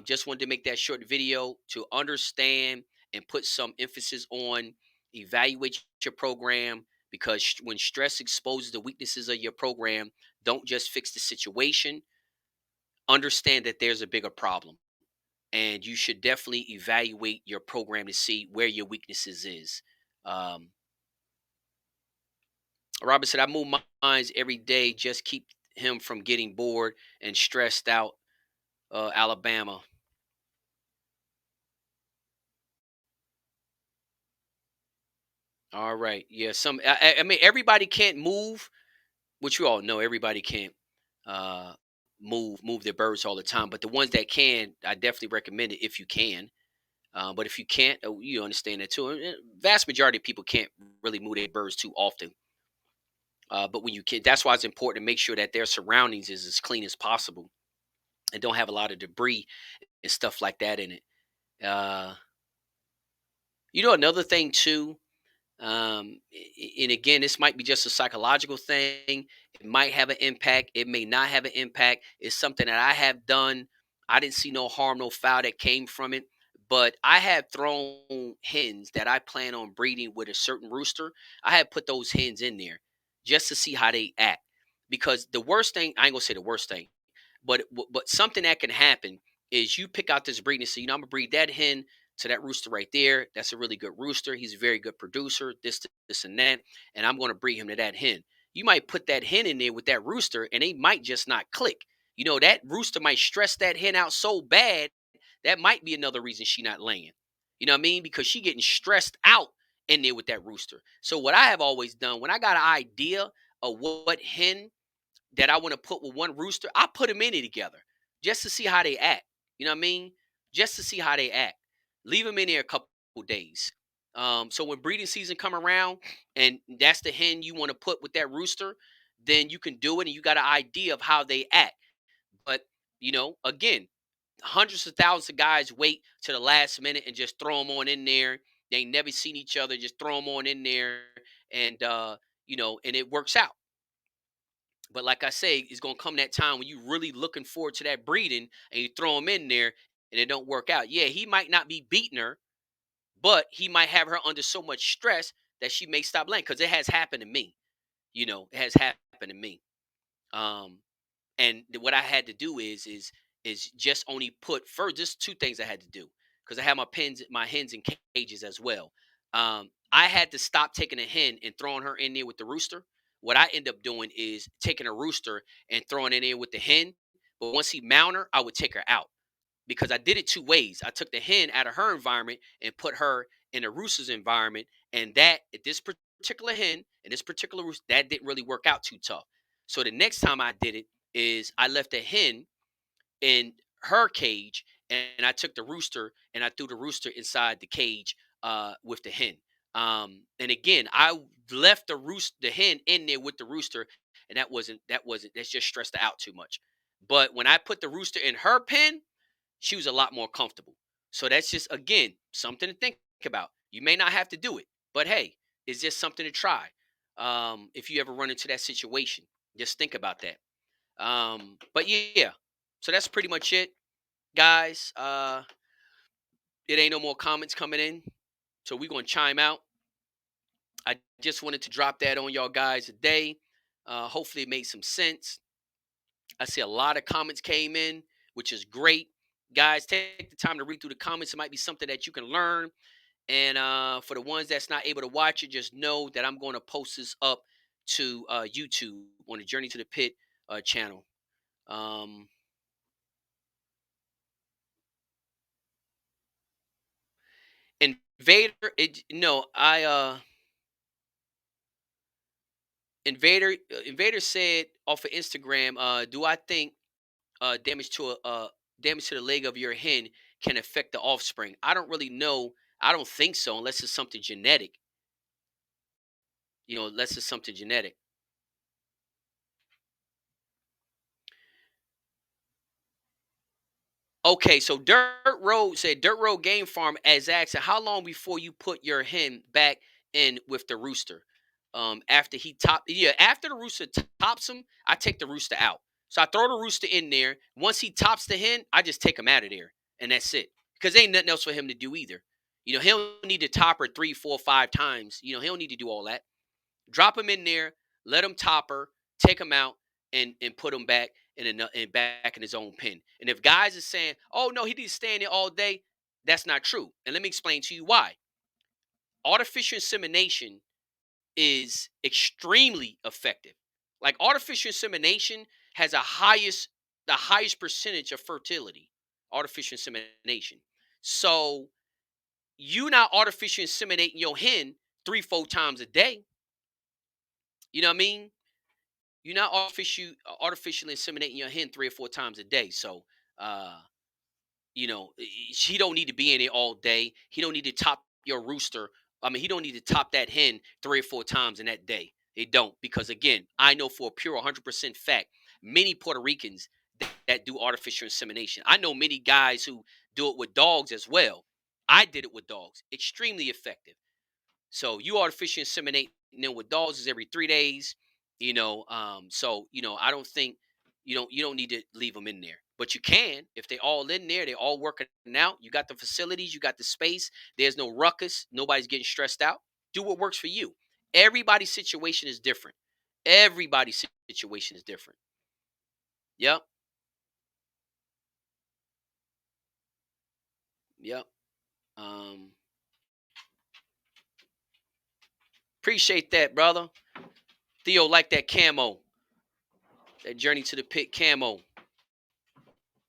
Just wanted to make that short video to understand and put some emphasis on evaluate your program because when stress exposes the weaknesses of your program, don't just fix the situation. Understand that there's a bigger problem, and you should definitely evaluate your program to see where your weaknesses is. Um, Robert said, "I move mines every day, just keep him from getting bored and stressed out." Alabama. All right. Yeah. I mean, everybody can't move, which you all know. Everybody can't uh, move their birds all the time. But the ones that can, I definitely recommend it if you can. But if you can't, you understand that too. And vast majority of people can't really move their birds too often. But when you can, that's why it's important to make sure that their surroundings is as clean as possible and don't have a lot of debris and stuff like that in it. Uh, another thing too. And again, this might be just a psychological thing. It might have an impact. It may not have an impact. It's something that I have done. I didn't see no harm, no foul that came from it. But I have thrown hens that I plan on breeding with a certain rooster. I have put those hens in there just to see how they act. because the worst thing, I ain't gonna say the worst thing, but something that can happen is you pick out this breed and say, I'm gonna breed that hen to that rooster right there. That's a really good rooster. He's a very good producer. This, and that, and I'm gonna breed him to that hen. You might put that hen in there with that rooster, and they might just not click. That rooster might stress that hen out so bad that might be another reason she not laying. You know what I mean? Because she getting stressed out in there with that rooster. So what I have always done when I got an idea of what hen that I want to put with one rooster, I put them in it together just to see how they act. You know what I mean? Just to see how they act. Leave them in there a couple days. So when breeding season come around and that's the hen you want to put with that rooster, then you can do it and you got an idea of how they act. But again, hundreds of thousands of guys wait to the last minute and just throw them on in there. They ain't never seen each other, just throw them on in there, and and it works out. But like I say, it's gonna come that time when you really looking forward to that breeding, and you throw him in there, and it don't work out. Yeah, he might not be beating her, but he might have her under so much stress that she may stop laying. Because it has happened to me. It has happened to me. Um, and what I had to do is just only put first. Just two things I had to do because I had my hens in cages as well. I had to stop taking a hen and throwing her in there with the rooster. What I end up doing is taking a rooster and throwing it in there with the hen. But once he mount her, I would take her out because I did it two ways. I took the hen out of her environment and put her in a rooster's environment, and that this particular hen and this particular rooster that didn't really work out too tough. So the next time I did it is I left a hen in her cage, and I took the rooster and I threw the rooster inside the cage with the hen. And again, I left the hen in there with the rooster, and that's just stressed her out too much. But when I put the rooster in her pen, she was a lot more comfortable. So that's just again something to think about. You may not have to do it, but hey, it's just something to try. If you ever run into that situation, just think about that. But yeah, so that's pretty much it, guys. It ain't no more comments coming in, so we're gonna chime out. I just wanted to drop that on y'all guys today. Hopefully, it made some sense. I see a lot of comments came in, which is great. Guys, take the time to read through the comments. It might be something that you can learn. And for the ones that's not able to watch it, just know that I'm going to post this up to YouTube on the Journey to the Pit channel. Um, Invader, no, Invader said off of Instagram, do I think damage to the leg of your hen can affect the offspring? I don't really know. I don't think so, unless it's something genetic. Unless it's something genetic. Okay, so Dirt Road Game Farm as asking how long before you put your hen back in with the rooster. After after the rooster tops him, I take the rooster out. So I throw the rooster in there. Once he tops the hen, I just take him out of there, and that's it. Because ain't nothing else for him to do either. He don't need to top her 3, 4, 5 times. He don't need to do all that. Drop him in there, let him top her, take him out, and put him back back in his own pen. And if guys are saying, "Oh no, he needs to stay in there all day," that's not true. And let me explain to you why. Artificial insemination is extremely effective. Like artificial insemination has the highest percentage of fertility. Artificial insemination. So you not artificially inseminating your hen 3, 4 times a day. You know what I mean? You're not artificially inseminating your hen 3 or 4 times a day. So he don't need to be in it all day. He don't need to top your rooster. I mean, he don't need to top that hen 3 or 4 times in that day. They don't, because again, I know for a pure 100% fact, many Puerto Ricans that do artificial insemination. I know many guys who do it with dogs as well. I did it with dogs. Extremely effective. So you artificially inseminate them with dogs is every 3 days. I don't think you don't need to leave them in there. But you can if they all in there, they all working out. You got the facilities, you got the space. There's no ruckus. Nobody's getting stressed out. Do what works for you. Everybody's situation is different. Everybody's situation is different. Yep. Yep. Um, Appreciate that, brother. Theo, like that camo, that Journey to the Pit camo.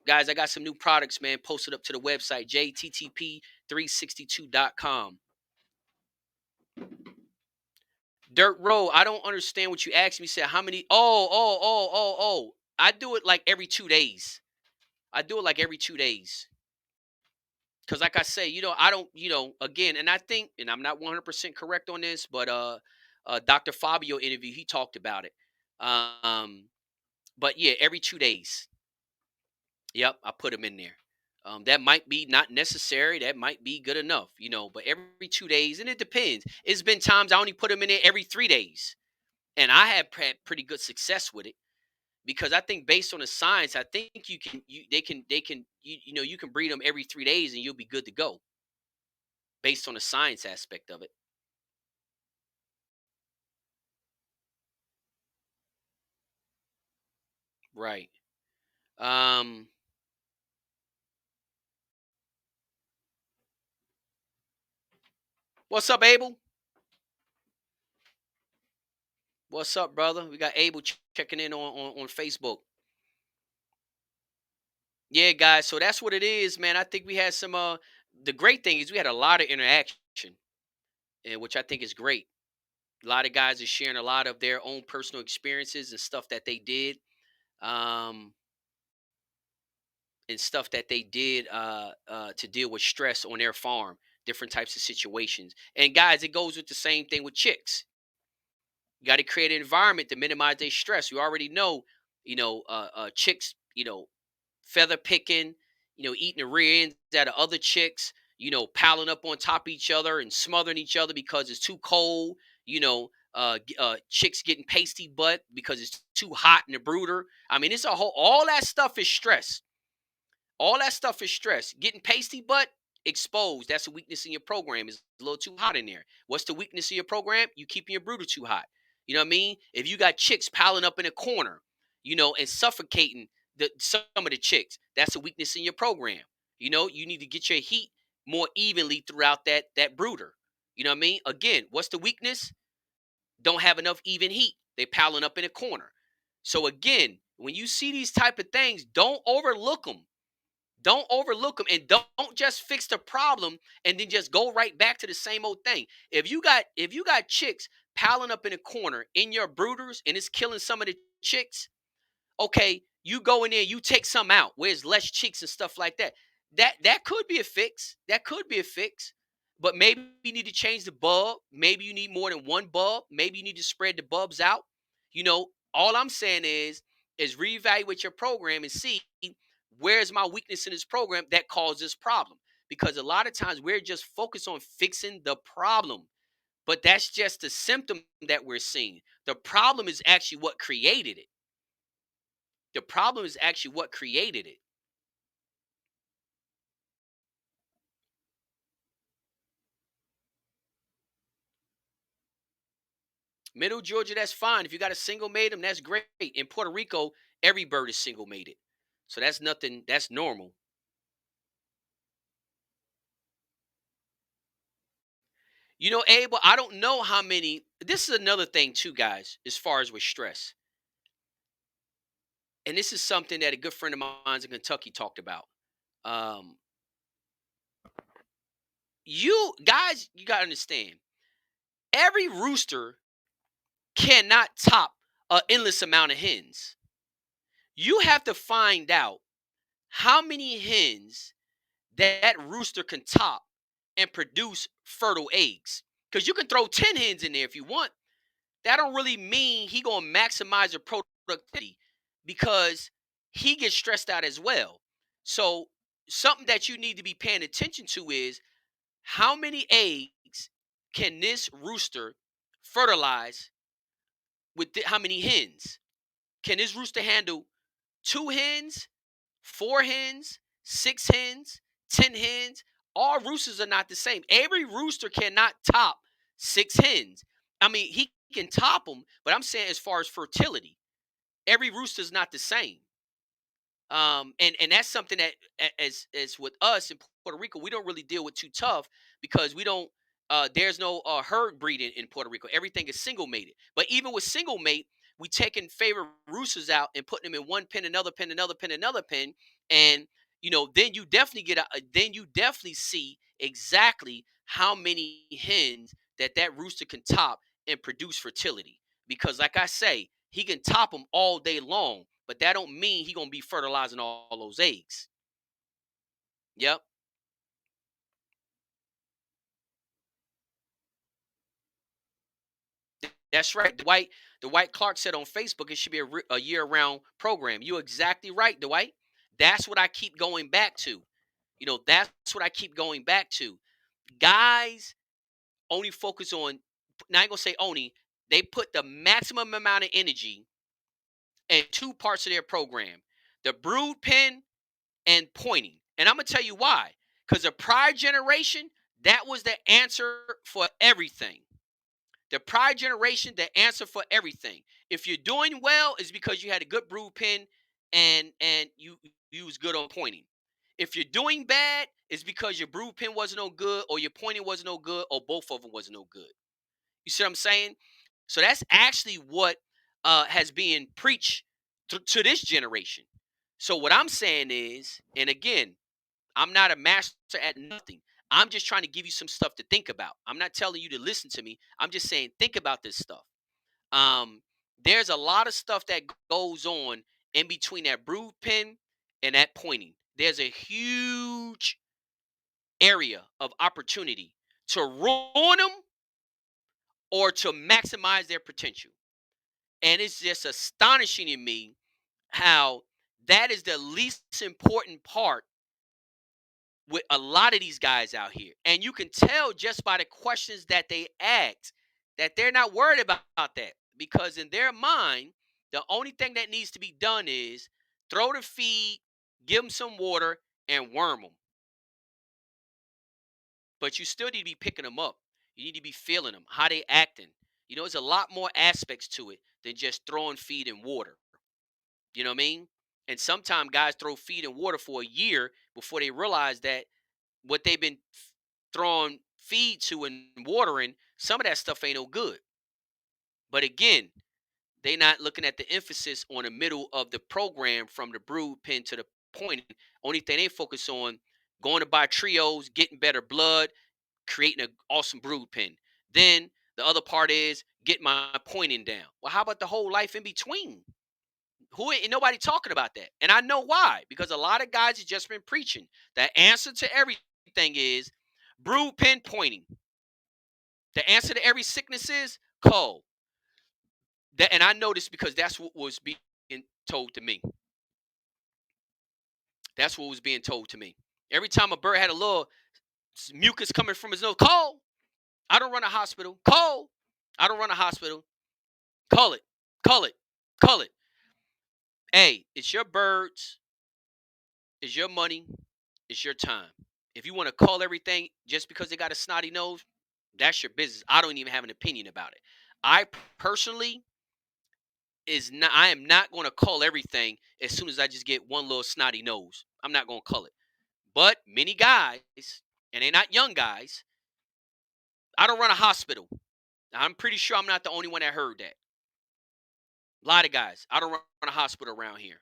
Guys, I got some new products, man, posted up to the website, jttp362.com. Dirt Road, I don't understand what you asked me. Said how many? Oh. I do it like every 2 days. I do it like every 2 days. Because, like I say, I don't, again, and I think, and I'm not 100% correct on this, but Dr. Fabio interview, he talked about it. Um, but yeah, every 2 days. Yep, I put them in there. That might be not necessary. That might be good enough, but every 2 days, and it depends. It's been times I only put them in there every 3 days, and I have had pretty good success with it because I think based on the science, I think you can breed them every 3 days and you'll be good to go based on the science aspect of it. Right. Um, what's up, Abel? What's up, brother? We got Abel checking in on Facebook. Yeah, guys. So that's what it is, man. I think we had some. The great thing is we had a lot of interaction, and which I think is great. A lot of guys are sharing a lot of their own personal experiences and stuff that they did, um, and stuff that they did to deal with stress on their farm, different types of situations. And guys, it goes with the same thing with chicks. You got to create an environment to minimize their stress. We already know, chicks, feather picking, eating the rear ends out of other chicks, piling up on top of each other and smothering each other because it's too cold. Chicks getting pasty butt because it's too hot in the brooder. I mean, it's a whole. All that stuff is stress. All that stuff is stress. Getting pasty butt, exposed. That's a weakness in your program. It's a little too hot in there. What's the weakness of your program? You keeping your brooder too hot. You know what I mean? If you got chicks piling up in a corner, and suffocating some of the chicks, that's a weakness in your program. You need to get your heat more evenly throughout that brooder. You know what I mean? Again, what's the weakness? Don't have enough even heat. They piling up in a corner. So again, when you see these type of things, don't overlook them. Don't overlook them, and don't just fix the problem and then just go right back to the same old thing. If you got chicks piling up in a corner in your brooders and it's killing some of the chicks, okay, you go in there, you take some out where it's less chicks and stuff like that. That could be a fix. That could be a fix. But maybe you need to change the bulb. Maybe you need more than one bulb. Maybe you need to spread the bulbs out. All I'm saying is reevaluate your program and see where's my weakness in this program that caused this problem. Because a lot of times we're just focused on fixing the problem, but that's just the symptom that we're seeing. The problem is actually what created it. The problem is actually what created it. Middle Georgia, that's fine. If you got a single mated, that's great. In Puerto Rico, every bird is single mated. So that's nothing, that's normal. Abel, I don't know how many. This is another thing, too, guys, as far as with stress. And this is something that a good friend of mine in Kentucky talked about. Um, you guys, you got to understand, every rooster cannot top an endless amount of hens. You have to find out how many hens that rooster can top and produce fertile eggs. Because you can throw 10 hens in there if you want. That don't really mean he gonna maximize your productivity because he gets stressed out as well. So something that you need to be paying attention to is how many eggs can this rooster fertilize with how many hens? Can this rooster handle two hens, four hens, six hens, 10 hens? All roosters are not the same. Every rooster cannot top six hens. I mean, he can top them, but I'm saying as far as fertility, every rooster's not the same. And that's something that as with us in Puerto Rico, we don't really deal with too tough because we don't. There's no herd breeding in Puerto Rico. Everything is single mated. But even with single mate, we taking favorite roosters out and putting them in one pen, another pen, another pen, another pen, and then you definitely then you definitely see exactly how many hens that rooster can top and produce fertility. Because like I say, he can top them all day long, but that don't mean he gonna be fertilizing all those eggs. Yep, that's right. The White Clark said on Facebook it should be a year-round program. You're exactly right, Dwight. That's what I keep going back to. That's what I keep going back to. Guys only focus on. Now I ain't gonna say only. They put the maximum amount of energy in two parts of their program: the brood pen and pointing. And I'm gonna tell you why. Because the prior generation, that was the answer for everything. The prior generation, the answer for everything. If you're doing well, it's because you had a good brood pen and you was good on pointing. If you're doing bad, it's because your brood pen wasn't no good, or your pointing wasn't no good, or both of them wasn't no good. You see what I'm saying? So that's actually what has been preached to this generation. So what I'm saying is, and again, I'm not a master at nothing. I'm just trying to give you some stuff to think about. I'm not telling you to listen to me. I'm just saying think about this stuff. Um, there's a lot of stuff that goes on in between that brood pen and that pointing. There's a huge area of opportunity to ruin them or to maximize their potential. And it's just astonishing to me how that is the least important part with a lot of these guys out here. And you can tell just by the questions that they ask that they're not worried about that. Because in their mind, the only thing that needs to be done is throw the feed, give them some water, and worm them. But you still need to be picking them up. You need to be feeling them, how they acting. There's a lot more aspects to it than just throwing feed and water. You know what I mean? And sometimes guys throw feed and water for a year before they realize that what they've been throwing feed to and watering, some of that stuff ain't no good. But again, they not looking at the emphasis on the middle of the program from the brood pen to the point. Only thing they focus on going to buy trios, getting better blood, creating an awesome brood pen. Then the other part is get my pointing down. Well, how about the whole life in between? Who ain't nobody talking about that? And I know why, because a lot of guys have just been preaching. The answer to everything is brood pen pointing. The answer to every sickness is cold. And I know this because that's what was being told to me. That's what was being told to me. Every time a bird had a little mucus coming from his nose, cold. I don't run a hospital. Cold. I don't run a hospital. Call it. Call it. Call it. Hey, it's your birds. It's your money. It's your time. If you want to call everything just because they got a snotty nose, that's your business. I don't even have an opinion about it. I personally I am not going to call everything as soon as I just get one little snotty nose. I'm not going to call it. But many guys, and they're not young guys, I don't run a hospital. I'm pretty sure I'm not the only one that heard that. A lot of guys, I don't run a hospital around here.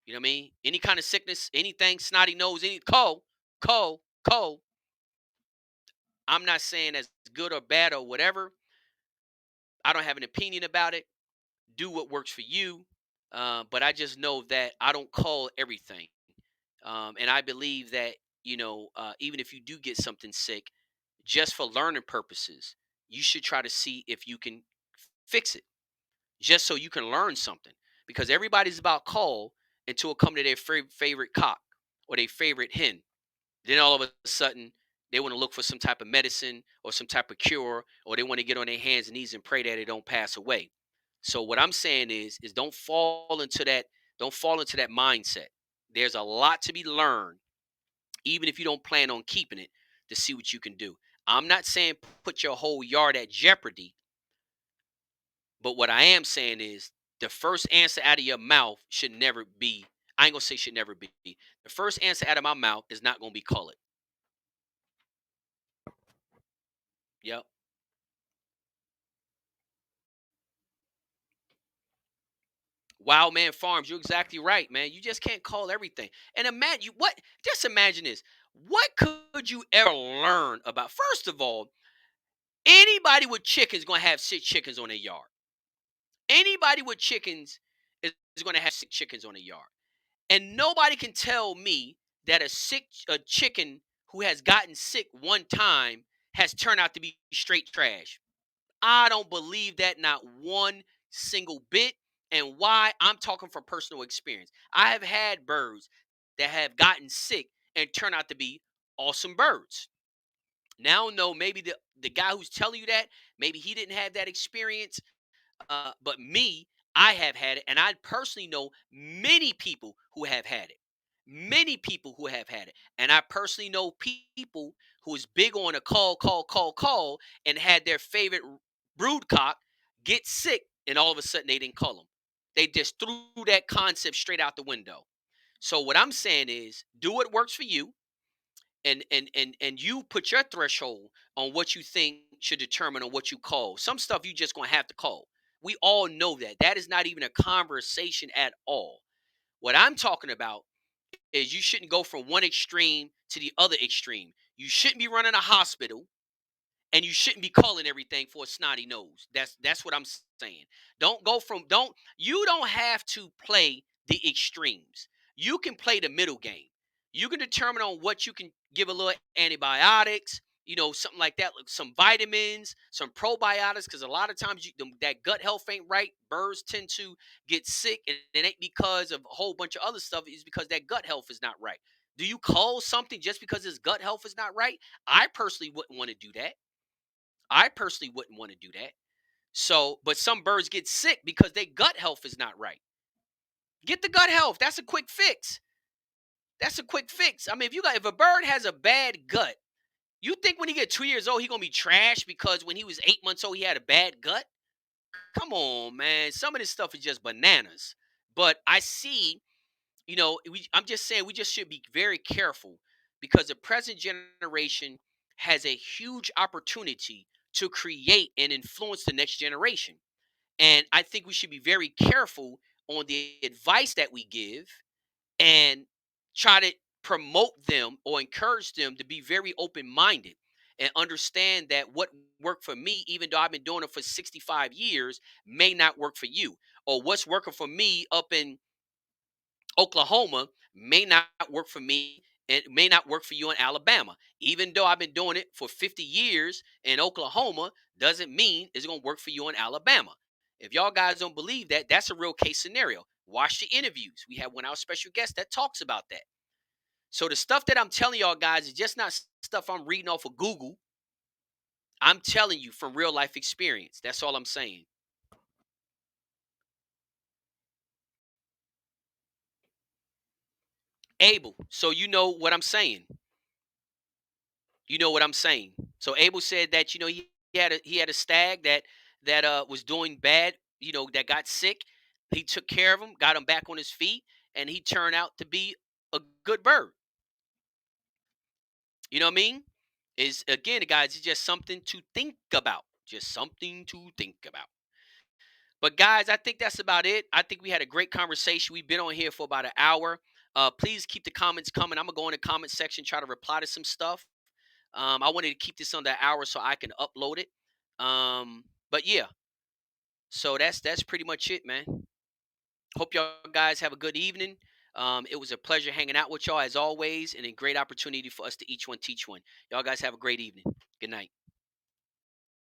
You know what I mean? Any kind of sickness, anything, snotty nose, any cold, cold, cold. I'm not saying that's good or bad or whatever. I don't have an opinion about it. Do what works for you. But I just know that I don't call everything. And I believe that, even if you do get something sick, just for learning purposes, you should try to see if you can fix it, just so you can learn something. Because everybody's about call until it come to their favorite cock or their favorite hen. Then all of a sudden, they want to look for some type of medicine or some type of cure, or they want to get on their hands and knees and pray that it don't pass away. So what I'm saying is don't fall into that mindset. There's a lot to be learned, even if you don't plan on keeping it, to see what you can do. I'm not saying put your whole yard at jeopardy, But what I am saying is the first answer out of your mouth should never be, I ain't gonna say should never be. The first answer out of my mouth is not gonna be colored. Yep. Wild Man Farms, you're exactly right, man. You just can't call everything. And imagine what, just imagine this. What could you ever learn about? First of all, anybody with chickens gonna have sick chickens on their yard. Anybody with chickens is gonna have sick chickens on their yard. And nobody can tell me that a chicken who has gotten sick one time has turned out to be straight trash. I don't believe that, not one single bit. And why? I'm talking from personal experience. I have had birds that have gotten sick and turn out to be awesome birds. Now, no, maybe the guy who's telling you that, maybe he didn't have that experience. But me, I have had it, and I personally know many people who have had it. Many people who have had it, and I personally know people who is big on a call, and had their favorite brood cock get sick, and all of a sudden they didn't call them. They just threw that concept straight out the window. So what I'm saying is, do what works for you, and you put your threshold on what you think should determine on what you call. Some stuff you just gonna have to call. We all know that. That is not even a conversation at all. What I'm talking about is you shouldn't go from one extreme to the other extreme. You shouldn't be running a hospital, and you shouldn't be calling everything for a snotty nose. That's what I'm saying. Don't go from don't You don't have to play the extremes. You can play the middle game. You can determine on what you can give a little antibiotics, something like that, like some vitamins, some probiotics, because a lot of times that gut health ain't right. Birds tend to get sick, and it ain't because of a whole bunch of other stuff. It's because that gut health is not right. Do you call something just because his gut health is not right? I personally wouldn't want to do that. I personally wouldn't want to do that. So, but some birds get sick because their gut health is not right. Get the gut health. That's a quick fix. That's a quick fix. I mean, if a bird has a bad gut, you think when he get 2 years old he gonna be trash because when he was 8 months old he had a bad gut? Come on, man. Some of this stuff is just bananas. But I see, I'm just saying we just should be very careful because the present generation has a huge opportunity to create and influence the next generation. And I think we should be very careful on the advice that we give, and try to promote them or encourage them to be very open minded and understand that what worked for me, even though I've been doing it for 65 years, may not work for you. Or what's working for me up in Oklahoma may not work for me, and may not work for you in Alabama. Even though I've been doing it for 50 years in Oklahoma, doesn't mean it's going to work for you in Alabama. If y'all guys don't believe that, that's a real case scenario. Watch the interviews. We have one of our special guests that talks about that. So the stuff that I'm telling y'all guys is just not stuff I'm reading off of Google. I'm telling you from real life experience. That's all I'm saying. Abel, so you know what I'm saying. You know what I'm saying. So Abel said that he had a stag that was doing bad, that got sick. He took care of him, got him back on his feet, and he turned out to be a good bird. You know what I mean? Is again, guys, it's just something to think about. Just something to think about. But guys, I think that's about it. I think we had a great conversation. We've been on here for about an hour. Please keep the comments coming. I'm gonna go in the comment section, try to reply to some stuff. I wanted to keep this under an hour so I can upload it. But yeah, so that's pretty much it, man. Hope y'all guys have a good evening. It was a pleasure hanging out with y'all as always, and a great opportunity for us to each one teach one. Y'all guys have a great evening. Good night.